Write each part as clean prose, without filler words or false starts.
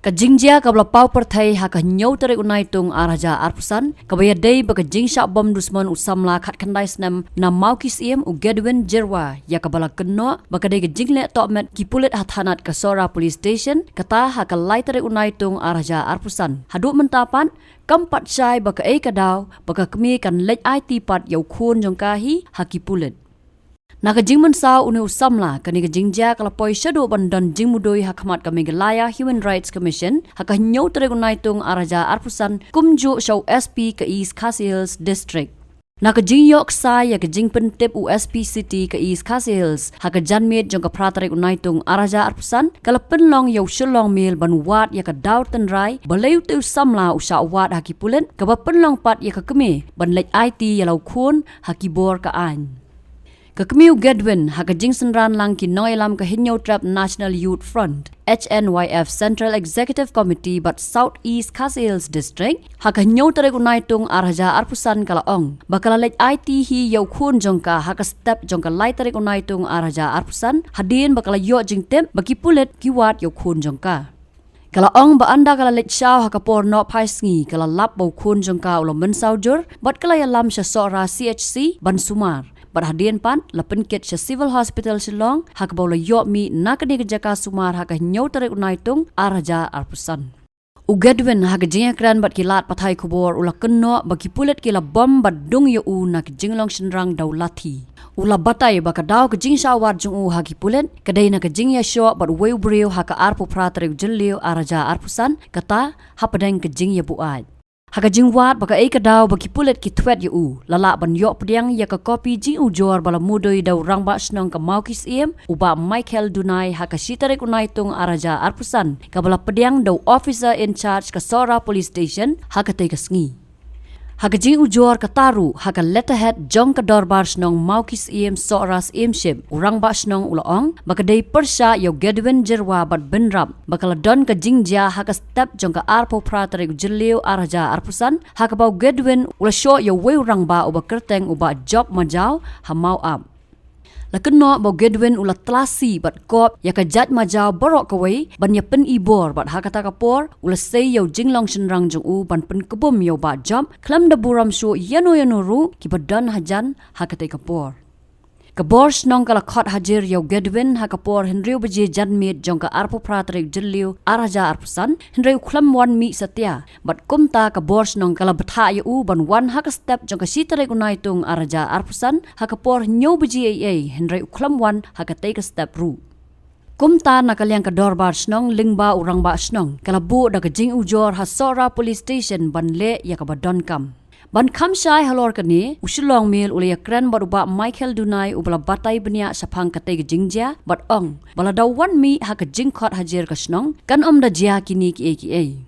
Kajingjia kabla pau perthai ha ka nyau tere unai tung araja arpusan kabaya dei ba kajing sha bom dusman usamla khat khandai snam na maukis iem u Gedwin Jerwa ya kabala kenno ba kadai kajing le tokmet kipulit hathanat Kasora police station kata ha ka lai tere unai tung araja arpusan hadu mentapan kampat syai ba ka ei kadaw ba ka kemi kan lej ai tipat yau khun jongka hi ha kipulit Naga jing man sao uni usamla kani ka jingja kala poi shado bandan jing mudoi hakamat kami Galaya Human Rights Commission haka nyau tere tung araja arpusan kumju show SP ke East Khasi Hills District. Naga jing yok sai ya ka jing pentip USP City ke East Khasi Hills haka janmit jong ka pratare tung araja arpusan kala penlong yau shulong mil ban wat ya ka daw tenrai baleu tu samla usha wat haki pulen ka ba penlong pat ya ka kemi ban lej IT ya lau khun haki bor ka an. Kakmiu Gedwin haka jingsen ran lang ki noilam ka hinyo trap National Youth Front HNYF Central Executive Committee but South East Khasi Hills District haka hinyo tere kunai tung araja arpusan kalaong bakala lej IT hi yau khun jongka haka step jongka lai tere kunai tung araja arpusan hadin bakala yo jingtem baki pulet kiwat yau khun jongka Kala ong ba anda kala lech shaw haka por no paisngi kala lap bau khun jongka ulo men saujur bat kala yalam sya sora CHC ban sumar Bar hadian pan lapen ket sya civil hospital Shillong haka bau la yo mi nakani ke jaka sumar haka nyau tere unai tung araja arpusan Ugedwin haka jingakran bat kilat pathai kubor ula kenno baki pulet kila bom bat dung yo u nak jinglong shenrang daulati Ula batai baka daw ka jing shawar jung u haki pulen kadai na ka jing ya syo bat weu brio haka arpu pratere jellio araja arpusan kata hapadeng ka jing ya buat Haka jing wat baka ei ka daw baki pulet ki twet ya u lala ban yo pediang ya ka kopi jing u jor bala mudoi daw rangba snong ka maukis iem uba Michael Dunai haka shitare kunai tung araja arpusan ka bala pediang daw officer in charge Kasora police station haka te ka sngi Haka jing ujor kataru haka letterhead jong ka dorbar snong maukis iem soras imship urang ba snong ulaong baka day persya yo Gedwin Jerwa bat benrap bakala don ka jingja haka step jong ka arpo pratere jellio araja arpusan haka bau Gedwin ula sho yo we urang ba uba kerteng uba job majau hamau up Lakenno bau Gedwin ula tlasi bat kop ya ka jat majau borok kawai ban ya pen ibor bat hakata kapor ula sei yo jinglong shenrang jong u ban pen kebum yo ba job klam da buram shu yano ru ki badan hajan hakate kapor Kabor snong kala khot hajir yo Gedwin hakapor Henry baje janmit jong ka arpo pratere jellio araja arpusan Henry klam wan mi satya bat kumta kabor snong kala batha yo u ban wan haka step jong ka sitere kunai tung araja arpusan hakapor nyo baje Henry klam wan haka take a step ru Kumta nakaliang ka dorbar snong lingba urang ba snong kala bu da ka jing ujor hasora police station ban le ya ka badon kam Ban kam syai halor kani usulong mil ulaya kran baruba Michael Dunai ubala batai benia sapang kate ke jingja bat ong bala dawan mi haka jingkot hajir kasnong kan da jia kini ki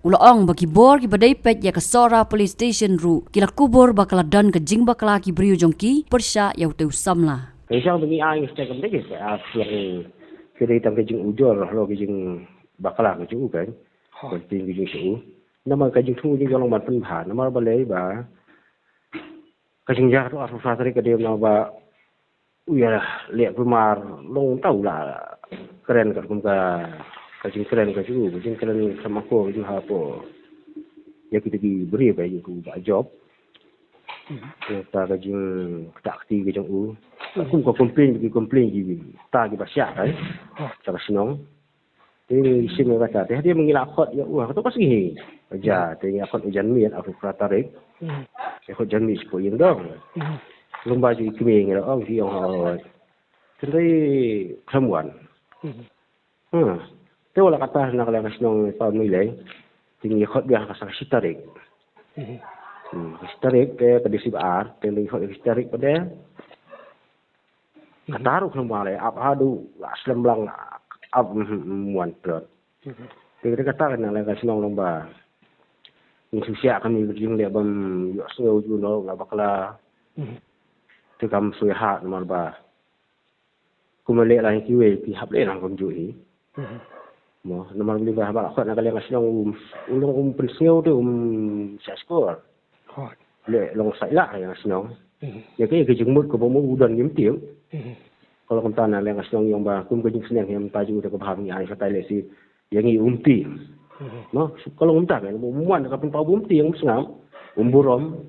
Ula ong baki bor ki badai pet ya Kasora police station ru kila kubur bakala dan ke jing bakala ki briu jongki persya yau teu samla Cái sao tôi nghĩ ai người ta cũng thấy cái cái đây tam cái chuyện ujor lo cái chuyện bakala cái chuyện cái còn tiền cái chuyện số nó mà cái chuyện thu chuyện lòng mặt phân phản nó mà bà lấy bà cái chuyện gia đó phát ra cái điều nào bà ui liệt với mà long tàu là keren cái cũng cái chuyện keren cái chuyện keren sama ko cái chuyện apa ya kita diberi apa itu job ta cái chuyện takti cái chuyện cũng có complain gì ta cái bahasa kan cara senang ini isi mereka teh dia mengilakot ya wah itu pasti he aja teh akot ujan mian aku pratarik ya kot jan mi ko yang dong lomba ji kimi ngira ong ji ong tendai khamuan te wala kata nak la senang tahun ni leng tinggi khot dia kasar sitarik sitarik ke kedisi bar tinggi khot sitarik pada kataru khamuan le ap hadu aslam blang ab muan plot. Kita kata kan lah kasi nong lomba. Yung susya kami berjing dia bam yo so you know la bakla. Tu kam suy ha normal ba. Kumale la kiwe pi hab le nang kom jui. Mo normal beli ba ba khot na kali kasi nong ulong penseu tu sa skor. Le long sai la yang kasi nong. Ya cái jengmut ko mo udan ngim tieu. Kalau kita nak lihat asong yang bah kum kejung senang yang taju dah kebaham ni ai kata lesi yang ini umti. No, kalau umta kan, umuan kapin pa umti yang sengam, umburom.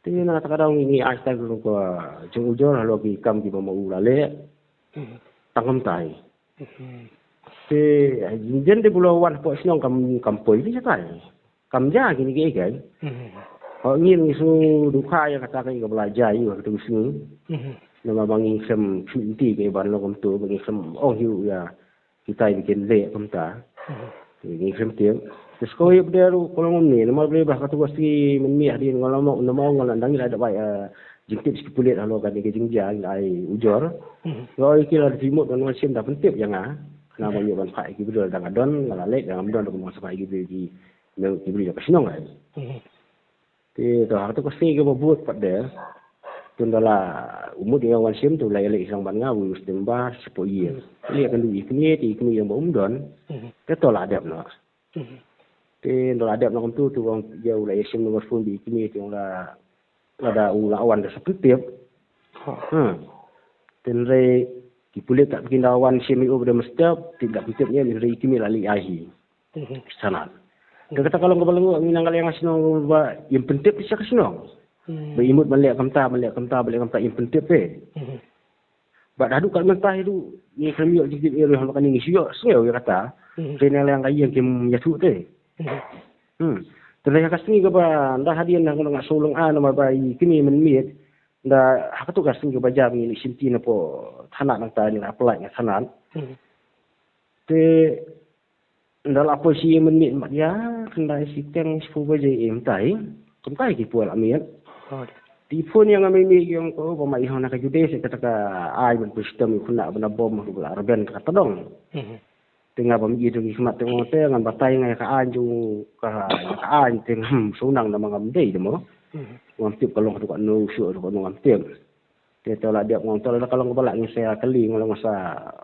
Tingin na kadang ini asta ko jung ujor halo ki kam ki mau ulale. Tangam tai. Te jen de bulawan po sinong kam poi ni satai. Kam ja gini ge kan. Oh ingin isu duka yang kata kan belajar you tu sini. Nama bangi sem inti ke ban lo kam tu bangi sem hiu ya kita bikin le kam ta. Ini semtiang. Terus kau yang berderu kalau ngomni, nama boleh bah kata pasti menmiah dia ngalamak nama ngalan dangi ada baik jengkit sikit pulit halau kan dia jengjang ai ujor. Kau ikil ada timut dan macam dah pentip jangan. Nama dia ban pai gitu dah dengan don ngalalek dengan don aku masa pai gitu di beri dah kesenong kan. Ti tu kata pasti ke buat pada tundala umur dia wan sim tu lai lai sang ban ngau stembar sepo ye. Lihat kan duit kini yang don. Ke tolak adab nak. Te tolak adab nak tu orang jauh lai sim nomor phone di kini tu orang ada ulang awan dah sepetip. Ten re dipulit tak bikin awan sim itu ber mestap tidak pitipnya re kini lali ahi. Sana. Kata kalau kau belenggu minang kali yang asinong yang pentip bisa kesenong. Berimut balik kamta balik kamta yang pentip Bak dadu kat mentah itu ni kami jikit ero hang makan ni siok sengau dia kata. Kena yang kaya kim yatu te. Terus kasih ke ba dah hadian nang ngak solong nama bayi kini menmiet dah hak tu kasih ke bajar ni sinti na po tanak nang ta ni apply nang sanan. Te ndal apa si menmiet mak dia kena sistem sifu baje tai. Kumkai ki pual amian. Telefon yang kami yang ko pamai hang nak jude se kata ai ben sistem ku nak bena bom ku la arben kata dong. Tengah pamgi tu kismat tengok te ngan batai ngai ka anju ka an teng sunang nama ngam dei demo. Ngam tip kalau tu no syu tu ngam tip. Dia tahu lah dia ngam tahu lah kalau ngebalak ni saya kali ngolong masa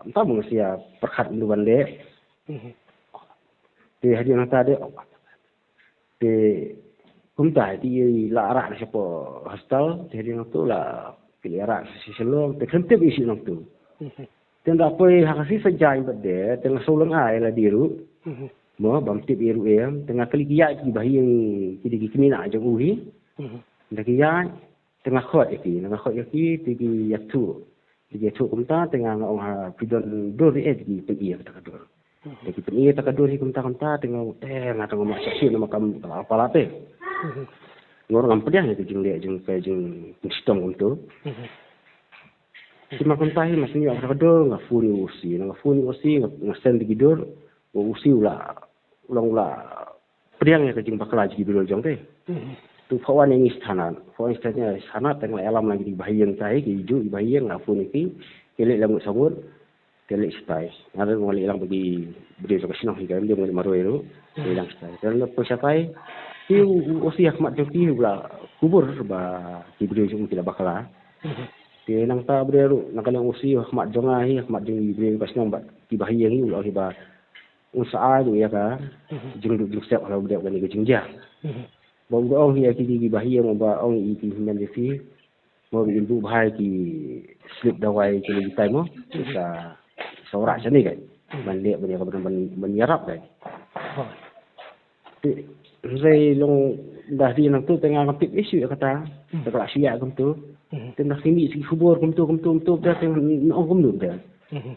entah mung sia perkat lu bande. Dia hadir nang tadi. Dia kumta di la arak siapa hostel jadi nang tu la pilih arak si selong tekentip isi nang tu. Tenda apa hakasi sejai berde tengah solong ai la diru. Mo bam tip iru tengah kali kia ki bahing kidi kini nak jang uhi. Ndak kia tengah khot iki tigi yatu. Tigi yatu kumta tengah ngong pidon dur di pegi kata dur. Jadi pegi kata dur kumta tengah ngata ngom saksi nama kam apa late. Ngorang pedang itu jeng dia jeng sistem untuk. Si makan tahi masih ni apa kedor ngafuni usi ngasen digidur usi ulang pedang yang kejeng bakal lagi dulu jeng teh. Tu kawan yang istanan sana tengah alam lagi di bahayang tahi hijau di bahayang ngafuni ki kelek lamu sabut kelek stai. Ada orang hilang bagi beri kesenang hingga dia mulai maru itu hilang stai. Dan lepas stai usi Ahmad Joki pula kubur ba diberi jung tidak bakala. Dia nang ta beru nak kena usi Ahmad Jongai Ahmad Jong diberi pas nang ba dibahiyang ni ulah ba usaha tu ya ka. Jung siap kalau budak bani kejengja. Bang ong ya ki dibahiyang ba ong iki hinan defi. Mau ibu bahai ki slip dawai ki time mo. Bisa sorak sini kan. Balik bani ka menyerap kan. Saya long dah di nang tu tengah ngapit isu kata tak siap kum tu tengah sini si kubur kum tu dah tengah nong kum tu dah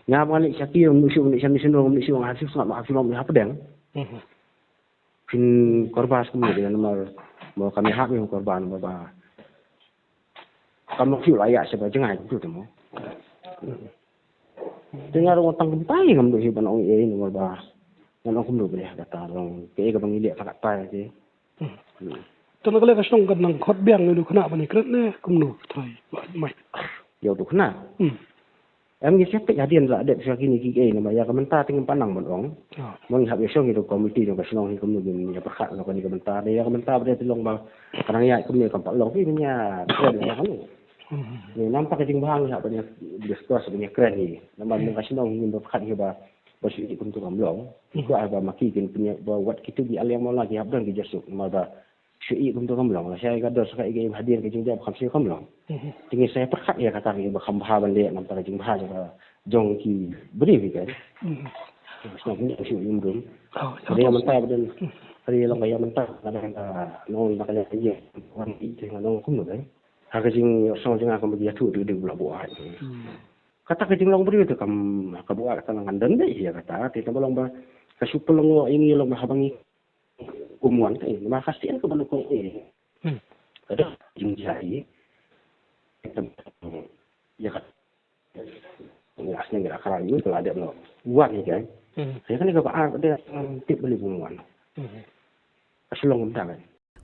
ngam balik syaki musuh ni sini musuh hasil sangat maaf apa dang pin korban kemudian nomor mau kami hak yang korban bapa kamu siu layak sebab jangan tu temu dengar orang tanggung tai ngam tu hiban ong ini nomor bah yang aku belum boleh kata orang kaya ke bangilik pakat pai je. Tanah kali kasong kan nang khot biang itu kena bani keret ne kumnu trai mai. Yo tu kena. Em ni siapa jadi nak ada sekali ni kiki nama ya kementar tinggal panang bon. Mong hab yesong itu komiti yang kasong ni kumnu ni pakat nak ni kementar dia kementar dia tolong bang kadang ya kumnu kampak long ni punya keren ya kan. Ni nampak kejing bahang hab dia discuss punya keren ni. Nama ni kasong ni pakat heba basi di kuntu kamlong ko aba makikin punya buat kita di aliang mau lagi habdan di jasuk mada syui kuntu kamlong saya gador sakai ge hadir ke jingja khamsi kamlong tinggi saya perkat ya kata ni bakham bahaban dia nampak jing bahasa jong ki beri kan Senang punya isu belum. Oh, Ada yang mentah betul. Ada yang kaya mentah. Ada nong nak kaya dia. Orang itu nong kumno kan. Harga jing sang jing akan bagi atu dia buat buat. Kata ke jing long beri tu kam buat kata nang dan deh ya kata. Kita belum bah kasupel long ini long habangi kumuan kan. Makasih ke balik ko Ada jing jari. Ya kan. Asnya nggak akaran itu kalau ada no buat ni kan. Saya kan juga ada tip beli bunguan. Asalong kan.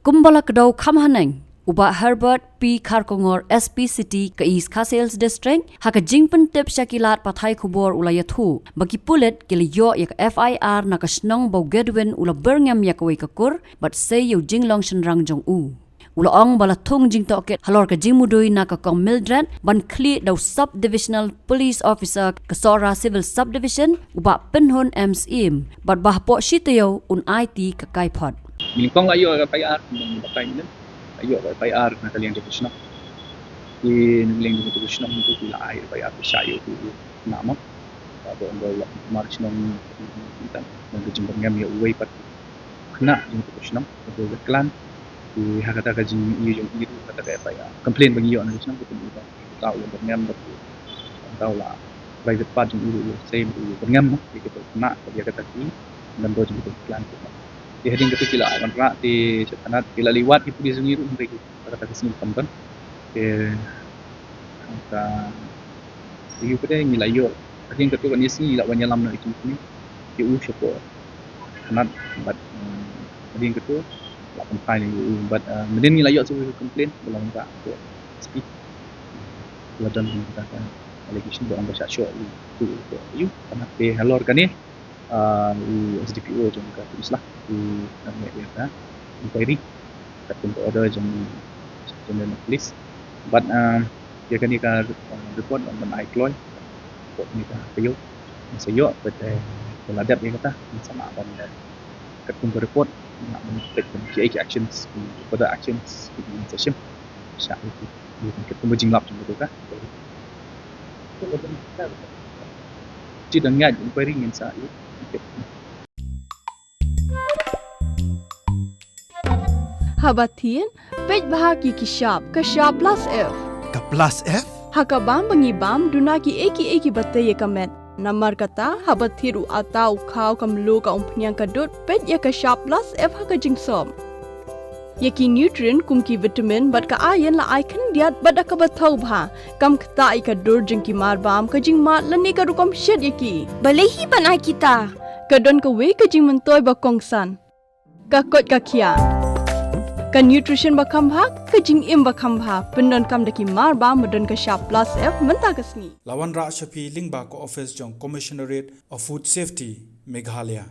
Kumbala kedau kamhaneng uba Herbert P. Karkongor SP City ke East Casales District haka jingpen tip syakilat pathai kubor ulayathu bagi pulet kiliyo yak FIR nakasnong bau Gedwin ula berngam yakawai kakur but say yo jinglong shenrang jong u. Ulaong bala thung jing toket halor ka jingmudui na ka kong Mildred ban kli daw subdivisional police officer Kasora Civil Subdivision uba penhon MSIM bat bahpo shitayo un IT ka kaipot. Milingkong ayo ka PIR ng bakay nila. Ayo ka PIR na kaliang division. Kaliang division nito pila ay PIR sa iyo tu nama. Bago ang wala march ng itan ng jimbangam ya uway pat kena yung division ng klan. Di hakata ka jing iyo yung itu kata ka PIR. Complain bagi yo na division ko ito. Tao yung bangam bat tao la private part yung iyo same bangam di kita kena dia kata ki dan do yung klan ko. Di hading ketu kila awan ra di setanat kila liwat ipu di sungiru mereka kata kesini tempat ke angka iyo pada ngilayo hading ketu kan isi la wanyalam na itu ni di usyapo kanat bat hading ketu la kompai ni bat meden ngilayo su complain belum tak tu speak ladan kita kan allegation do amba sya tu you kanat pe halor kan ni SDPO jong ka tulis lah di kami dia inquiry katun order jong general police but dia kan ka report on the iCloy report ni ka kayo sayo but peladat dia kata sama dan katun report nak take the actions further actions in session sya itu katun jinglap jong tu ka tidak ngaj inquiry ngin sa itu Habatin, pej bahagi kishap, kashap plus F. Ka plus F? Hakabam bangibam dunaki eki batay kamet. Namar kata habathiru atau kau kamlu ka umpnyang kadut pej ya kashap plus F haka jingsom. Yaki nutrient kumki vitamin bat ka ayan la icon diat bat ka bathau bha kam kta ka dur jingki marbam ka jingma lani ka rukom shed yaki. Balehi banai kita. Kadon ka we ka jing mentoy ba kongsan. Ka kot ka kia. Ka nutrition ba kambha ka jing im ba kambha pendon kam daki marba medon ka sharp plus F menta ka sni. Lawan Ra Shafi Lingba ko office jong Commissionerate of Food Safety Meghalaya.